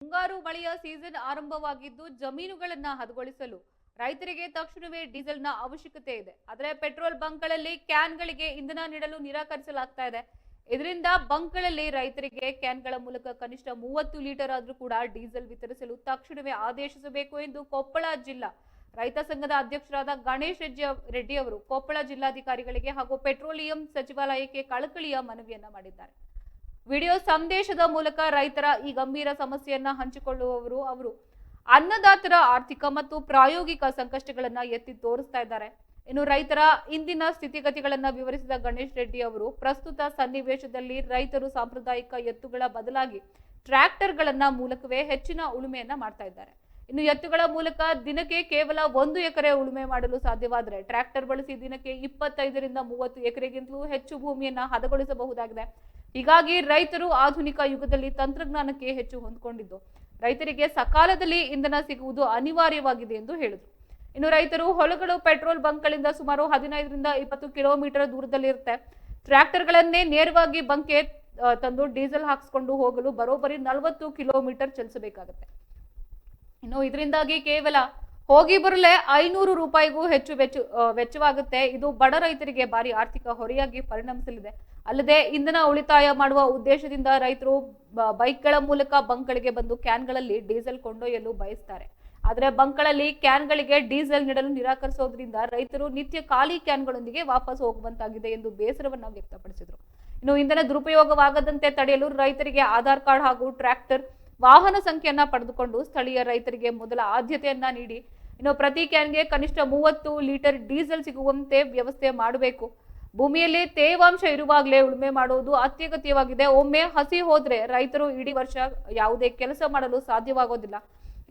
ಮುಂಗಾರು ಮಳೆಯ ಸೀಸನ್ ಆರಂಭವಾಗಿದ್ದು ಜಮೀನುಗಳನ್ನ ಹದಗೊಳಿಸಲು ರೈತರಿಗೆ ತಕ್ಷಣವೇ ಡೀಸೆಲ್ನ ಅವಶ್ಯಕತೆ ಇದೆ. ಆದರೆ ಪೆಟ್ರೋಲ್ ಬಂಕ್ಗಳಲ್ಲಿ ಕ್ಯಾನ್ಗಳಿಗೆ ಇಂಧನ ನೀಡಲು ನಿರಾಕರಿಸಲಾಗ್ತಾ ಇದೆ. ಇದರಿಂದ ಬಂಕ್ಗಳಲ್ಲಿ ರೈತರಿಗೆ ಕ್ಯಾನ್ಗಳ ಮೂಲಕ ಕನಿಷ್ಠ 30 ಲೀಟರ್ ಆದರೂ ಕೂಡ ಡೀಸೆಲ್ ವಿತರಿಸಲು ತಕ್ಷಣವೇ ಆದೇಶಿಸಬೇಕು ಎಂದು ಕೊಪ್ಪಳ ಜಿಲ್ಲಾ ರೈತ ಸಂಘದ ಅಧ್ಯಕ್ಷರಾದ ಗಣೇಶ್ ರೆಡ್ಡಿ ಅವರು ಕೊಪ್ಪಳ ಜಿಲ್ಲಾಧಿಕಾರಿಗಳಿಗೆ ಹಾಗೂ ಪೆಟ್ರೋಲಿಯಂ ಸಚಿವಾಲಯಕ್ಕೆ ಕಳಕಳಿಯ ಮನವಿಯನ್ನ ಮಾಡಿದ್ದಾರೆ. ವಿಡಿಯೋ ಸಂದೇಶದ ಮೂಲಕ ರೈತರ ಈ ಗಂಭೀರ ಸಮಸ್ಯೆಯನ್ನ ಹಂಚಿಕೊಳ್ಳುವವರು ಅವರು ಅನ್ನದಾತರ ಆರ್ಥಿಕ ಮತ್ತು ಪ್ರಾಯೋಗಿಕ ಸಂಕಷ್ಟಗಳನ್ನ ಎತ್ತಿ ತೋರಿಸ್ತಾ ಇದ್ದಾರೆ. ಇನ್ನು ರೈತರ ಇಂದಿನ ಸ್ಥಿತಿಗತಿಗಳನ್ನ ವಿವರಿಸಿದ ಗಣೇಶ್ ರೆಡ್ಡಿ ಅವರು ಪ್ರಸ್ತುತ ಸನ್ನಿವೇಶದಲ್ಲಿ ರೈತರು ಸಾಂಪ್ರದಾಯಿಕ ಎತ್ತುಗಳ ಬದಲಾಗಿ ಟ್ರ್ಯಾಕ್ಟರ್ಗಳನ್ನ ಮೂಲಕವೇ ಹೆಚ್ಚಿನ ಉಳುಮೆಯನ್ನ ಮಾಡ್ತಾ ಇದ್ದಾರೆ. ಇನ್ನು ಎತ್ತುಗಳ ಮೂಲಕ ದಿನಕ್ಕೆ ಕೇವಲ 1 ಎಕರೆ ಉಳುಮೆ ಮಾಡಲು ಸಾಧ್ಯವಾದರೆ ಟ್ರ್ಯಾಕ್ಟರ್ ಬಳಸಿ ದಿನಕ್ಕೆ 25 ರಿಂದ 30 ಎಕರೆಗಿಂತಲೂ ಹೆಚ್ಚು ಭೂಮಿಯನ್ನ ಹದಗೊಳಿಸಬಹುದಾಗಿದೆ. ಹೀಗಾಗಿ ರೈತರು ಆಧುನಿಕ ಯುಗದಲ್ಲಿ ತಂತ್ರಜ್ಞಾನಕ್ಕೆ ಹೆಚ್ಚು ಹೊಂದಿಕೊಂಡಿದ್ದು ರೈತರಿಗೆ ಸಕಾಲದಲ್ಲಿ ಇಂಧನ ಸಿಗುವುದು ಅನಿವಾರ್ಯವಾಗಿದೆ ಎಂದು ಹೇಳಿದರು. ಇನ್ನು ರೈತರು ಹೊಲಗಳು ಪೆಟ್ರೋಲ್ ಬಂಕ್ಗಳಿಂದ ಸುಮಾರು 15 ರಿಂದ 20 ಕಿಲೋಮೀಟರ್ ದೂರದಲ್ಲಿರುತ್ತೆ. ಟ್ರ್ಯಾಕ್ಟರ್ಗಳನ್ನೇ ನೇರವಾಗಿ ಬಂಕ್ಗೆ ತಂದು ಡೀಸೆಲ್ ಹಾಕಿಸ್ಕೊಂಡು ಹೋಗಲು ಬರೋಬ್ಬರಿ 40 ಕಿಲೋಮೀಟರ್ ಚಲಿಸಬೇಕಾಗುತ್ತೆ. ಇನ್ನು ಇದರಿಂದಾಗಿ ಕೇವಲ ಹೋಗಿ ಬರಲೇ 500 ರೂಪಾಯಿಗೂ ಹೆಚ್ಚು ವೆಚ್ಚವಾಗುತ್ತೆ. ಇದು ಬಡ ರೈತರಿಗೆ ಭಾರಿ ಆರ್ಥಿಕ ಹೊರೆಯಾಗಿ ಪರಿಣಮಿಸಲಿದೆ. ಅಲ್ಲದೆ ಇಂಧನ ಉಳಿತಾಯ ಮಾಡುವ ಉದ್ದೇಶದಿಂದ ರೈತರು ಬೈಕ್ಗಳ ಮೂಲಕ ಬಂಕ್ಗಳಿಗೆ ಬಂದು ಕ್ಯಾನ್ಗಳಲ್ಲಿ ಡೀಸೆಲ್ ಕೊಂಡೊಯ್ಯಲು ಬಯಸ್ತಾರೆ. ಆದರೆ ಬಂಕ್ಗಳಲ್ಲಿ ಕ್ಯಾನ್ಗಳಿಗೆ ಡೀಸೆಲ್ ನೀಡಲು ನಿರಾಕರಿಸೋದ್ರಿಂದ ರೈತರು ನಿತ್ಯ ಖಾಲಿ ಕ್ಯಾನ್ಗಳೊಂದಿಗೆ ವಾಪಸ್ ಹೋಗುವಂತಾಗಿದೆ ಎಂದು ಬೇಸರವನ್ನ ವ್ಯಕ್ತಪಡಿಸಿದರು. ಇನ್ನು ಇಂಧನ ದುರುಪಯೋಗವಾಗದಂತೆ ತಡೆಯಲು ರೈತರಿಗೆ ಆಧಾರ್ ಕಾರ್ಡ್ ಹಾಗೂ ಟ್ರ್ಯಾಕ್ಟರ್ ವಾಹನ ಸಂಖ್ಯೆಯನ್ನ ಪಡೆದುಕೊಂಡು ಸ್ಥಳೀಯ ರೈತರಿಗೆ ಮೊದಲ ಆದ್ಯತೆಯನ್ನ ನೀಡಿ ಇನ್ನು ಪ್ರತಿ ಕ್ಯಾನ್ಗೆ ಕನಿಷ್ಠ 30 ಲೀಟರ್ ಡೀಸೆಲ್ ಸಿಗುವಂತೆ ವ್ಯವಸ್ಥೆ ಮಾಡಬೇಕು. ಭೂಮಿಯಲ್ಲಿ ತೇವಾಂಶ ಇರುವಾಗಲೇ ಉಳುಮೆ ಮಾಡುವುದು ಅತ್ಯಗತ್ಯವಾಗಿದೆ. ಒಮ್ಮೆ ಹಸಿ ಹೋದ್ರೆ ರೈತರು ಇಡೀ ವರ್ಷ ಯಾವುದೇ ಕೆಲಸ ಮಾಡಲು ಸಾಧ್ಯವಾಗೋದಿಲ್ಲ.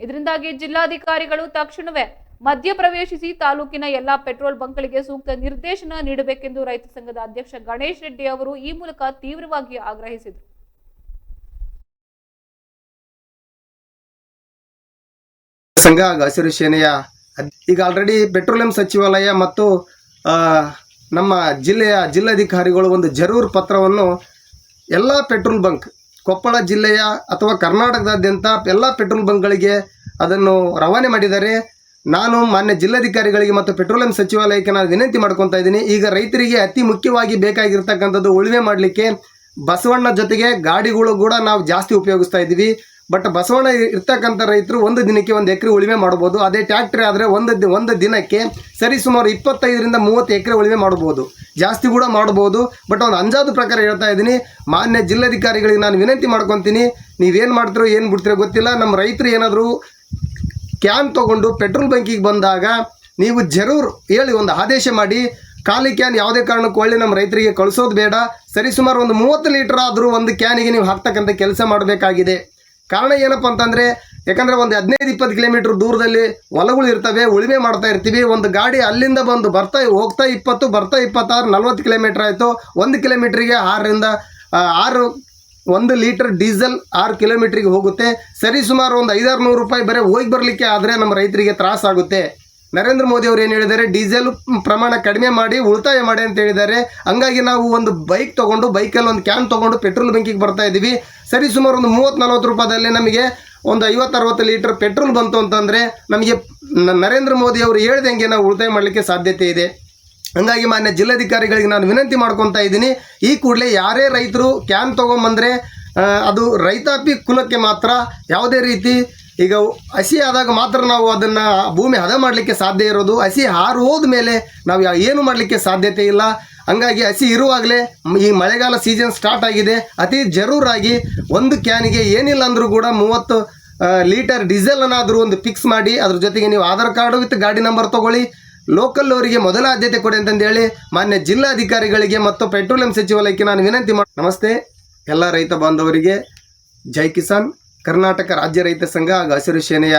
ಇದರಿಂದಾಗಿ ಜಿಲ್ಲಾಧಿಕಾರಿಗಳು ತಕ್ಷಣವೇ ಮಧ್ಯಪ್ರವೇಶಿಸಿ ತಾಲೂಕಿನ ಎಲ್ಲಾ ಪೆಟ್ರೋಲ್ ಬಂಕ್ಗಳಿಗೆ ಸೂಕ್ತ ನಿರ್ದೇಶನ ನೀಡಬೇಕೆಂದು ರೈತ ಸಂಘದ ಅಧ್ಯಕ್ಷ ಗಣೇಶ್ ರೆಡ್ಡಿ ಅವರು ಈ ಮೂಲಕ ತೀವ್ರವಾಗಿ ಆಗ್ರಹಿಸಿದರು. ಸಂಘ ಹಸಿರು ಸೇನೆಯ ಈಗ ಆಲ್ರೆಡಿ ಪೆಟ್ರೋಲಿಯಂ ಸಚಿವಾಲಯ ಮತ್ತು ನಮ್ಮ ಜಿಲ್ಲಾಧಿಕಾರಿಗಳು ಒಂದು ಜರೂರು ಪತ್ರವನ್ನು ಎಲ್ಲ ಪೆಟ್ರೋಲ್ ಬಂಕ್ ಕೊಪ್ಪಳ ಜಿಲ್ಲೆಯ ಅಥವಾ ಕರ್ನಾಟಕದಾದ್ಯಂತ ಎಲ್ಲ ಪೆಟ್ರೋಲ್ ಬಂಕ್ಗಳಿಗೆ ಅದನ್ನು ರವಾನೆ ಮಾಡಿದ್ದಾರೆ. ನಾನು ಮಾನ್ಯ ಜಿಲ್ಲಾಧಿಕಾರಿಗಳಿಗೆ ಮತ್ತು ಪೆಟ್ರೋಲಿಯಂ ಸಚಿವಾಲಯಕ್ಕೆ ನಾನು ವಿನಂತಿ ಮಾಡ್ಕೊತಾ ಇದ್ದೀನಿ. ಈಗ ರೈತರಿಗೆ ಅತಿ ಮುಖ್ಯವಾಗಿ ಬೇಕಾಗಿರ್ತಕ್ಕಂಥದ್ದು ಉಳುಮೆ ಮಾಡಲಿಕ್ಕೆ ಬಸವಣ್ಣ ಜೊತೆಗೆ ಗಾಡಿಗಳು ಕೂಡ ನಾವು ಜಾಸ್ತಿ ಉಪಯೋಗಿಸ್ತಾ ಇದ್ದೀವಿ. ಬಟ್ ಬಸವಣ್ಣ ಇರ್ತಕ್ಕಂಥ ರೈತರು ಒಂದು ದಿನಕ್ಕೆ 1 ಎಕರೆ ಉಳುಮೆ ಮಾಡ್ಬೋದು. ಅದೇ ಟ್ರ್ಯಾಕ್ಟರ್ ಆದರೆ ಒಂದು ದಿನಕ್ಕೆ ಸರಿಸುಮಾರು 25 ರಿಂದ 30 ಎಕರೆ ಉಳುಮೆ ಮಾಡ್ಬೋದು, ಜಾಸ್ತಿ ಕೂಡ ಮಾಡ್ಬೋದು. ಬಟ್ ಒಂದು ಅಂದಾಜು ಪ್ರಕಾರ ಹೇಳ್ತಾ ಇದ್ದೀನಿ. ಮಾನ್ಯ ಜಿಲ್ಲಾಧಿಕಾರಿಗಳಿಗೆ ನಾನು ವಿನಂತಿ ಮಾಡ್ಕೊತೀನಿ, ನೀವೇನು ಮಾಡ್ತೀರೋ ಏನು ಬಿಡ್ತೀರೋ ಗೊತ್ತಿಲ್ಲ. ನಮ್ಮ ರೈತರು ಏನಾದರೂ ಕ್ಯಾನ್ ತೊಗೊಂಡು ಪೆಟ್ರೋಲ್ ಬಂಕಿಗೆ ಬಂದಾಗ ನೀವು ಜರೂರು ಹೇಳಿ ಒಂದು ಆದೇಶ ಮಾಡಿ, ಖಾಲಿ ಕ್ಯಾನ್ ಯಾವುದೇ ಕಾರಣಕ್ಕೂ ಒಳ್ಳೆ ನಮ್ಮ ರೈತರಿಗೆ ಕಳಿಸೋದು ಬೇಡ. ಸರಿಸುಮಾರು ಒಂದು 30 ಲೀಟರ್ ಆದರೂ ಒಂದು ಕ್ಯಾನಿಗೆ ನೀವು ಹಾಕ್ತಕ್ಕಂಥ ಕೆಲಸ ಮಾಡಬೇಕಾಗಿದೆ. ಕಾರಣ ಏನಪ್ಪ ಅಂತಂದರೆ, ಯಾಕಂದರೆ ಒಂದು 15-20 ಕಿಲೋಮೀಟ್ರ್ ದೂರದಲ್ಲಿ ಹೊಲಗಳು ಇರ್ತವೆ, ಉಳುಮೆ ಮಾಡ್ತಾ ಇರ್ತೀವಿ. ಒಂದು ಗಾಡಿ ಅಲ್ಲಿಂದ ಬಂದು ಹೋಗ್ತಾ 20 ಬರ್ತಾ 26 40 ಕಿಲೋಮೀಟ್ರ್ ಆಯಿತು. 1 ಕಿಲೋಮೀಟ್ರಿಗೆ 1 ಲೀಟರ್ ಡೀಸೆಲ್ 6 ಕಿಲೋಮೀಟ್ರಿಗೆ ಹೋಗುತ್ತೆ. ಸರಿಸುಮಾರು ಒಂದು 500-600 ರೂಪಾಯಿ ಬರೀ ಹೋಗಿ ಬರಲಿಕ್ಕೆ ಆದರೆ ನಮ್ಮ ರೈತರಿಗೆ ತ್ರಾಸಾಗುತ್ತೆ. ನರೇಂದ್ರ ಮೋದಿ ಅವರು ಏನು ಹೇಳಿದ್ದಾರೆ, ಡೀಸೆಲ್ ಪ್ರಮಾಣ ಕಡಿಮೆ ಮಾಡಿ ಉಳಿತಾಯ ಮಾಡಿ ಅಂತ ಹೇಳಿದ್ದಾರೆ. ಹಂಗಾಗಿ ನಾವು ಒಂದು ಬೈಕ್ ತೊಗೊಂಡು ಬೈಕಲ್ಲಿ ಒಂದು ಕ್ಯಾನ್ ತೊಗೊಂಡು ಪೆಟ್ರೋಲ್ ಬಂಕಿಗೆ ಬರ್ತಾ ಇದ್ದೀವಿ. ಸರಿಸುಮಾರು ಒಂದು 30-40 ರೂಪಾಯಿದಲ್ಲಿ ನಮಗೆ ಒಂದು 50-60 ಲೀಟರ್ ಪೆಟ್ರೋಲ್ ಬಂತು ಅಂತಂದರೆ ನಮಗೆ ನರೇಂದ್ರ ಮೋದಿ ಅವರು ಹೇಳ್ದಂಗೆ ನಾವು ಉಳಿತಾಯ ಮಾಡಲಿಕ್ಕೆ ಸಾಧ್ಯತೆ ಇದೆ. ಹಂಗಾಗಿ ಮಾನ್ಯ ಜಿಲ್ಲಾಧಿಕಾರಿಗಳಿಗೆ ನಾನು ವಿನಂತಿ ಮಾಡ್ಕೊತಾ ಇದ್ದೀನಿ, ಈ ಕೂಡಲೇ ಯಾರೇ ರೈತರು ಕ್ಯಾನ್ ತೊಗೊಂಬಂದರೆ ಅದು ರೈತಾಪಿ ಕುಲಕ್ಕೆ ಮಾತ್ರ, ಯಾವುದೇ ರೀತಿ ಈಗ ಹಸಿ ಆದಾಗ ಮಾತ್ರ ನಾವು ಅದನ್ನು ಭೂಮಿ ಹದ ಮಾಡಲಿಕ್ಕೆ ಸಾಧ್ಯ ಇರೋದು. ಹಸಿ ಹಾರು ಹೋದ ಮೇಲೆ ನಾವು ಏನು ಮಾಡಲಿಕ್ಕೆ ಸಾಧ್ಯತೆ ಇಲ್ಲ. ಹಂಗಾಗಿ ಹಸಿ ಇರುವಾಗಲೇ ಈ ಮಳೆಗಾಲ ಸೀಸನ್ ಸ್ಟಾರ್ಟ್ ಆಗಿದೆ. ಅತಿ ಜರೂರಾಗಿ ಒಂದು ಕ್ಯಾನಿಗೆ ಏನಿಲ್ಲ ಅಂದರೂ ಕೂಡ 30 ಲೀಟರ್ ಡೀಸೆಲನ್ನಾದರೂ ಒಂದು ಫಿಕ್ಸ್ ಮಾಡಿ, ಅದ್ರ ಜೊತೆಗೆ ನೀವು ಆಧಾರ್ ಕಾರ್ಡು ವಿತ್ ಗಾಡಿ ನಂಬರ್ ತೊಗೊಳ್ಳಿ. ಲೋಕಲ್ ಅವರಿಗೆ ಮೊದಲ ಆದ್ಯತೆ ಕೊಡಿ ಅಂತಂದೇಳಿ ಮಾನ್ಯ ಜಿಲ್ಲಾಧಿಕಾರಿಗಳಿಗೆ ಮತ್ತು ಪೆಟ್ರೋಲಿಯಂ ಸಚಿವಾಲಯಕ್ಕೆ ನಾನು ವಿನಂತಿ ನಮಸ್ತೆ ಎಲ್ಲ ರೈತ ಬಾಂಧವರಿಗೆ. ಜೈ ಕಿಸಾನ್. ಕರ್ನಾಟಕ ರಾಜ್ಯ ರೈತ ಸಂಘ ಹಸಿರು ಸೇನೆಯ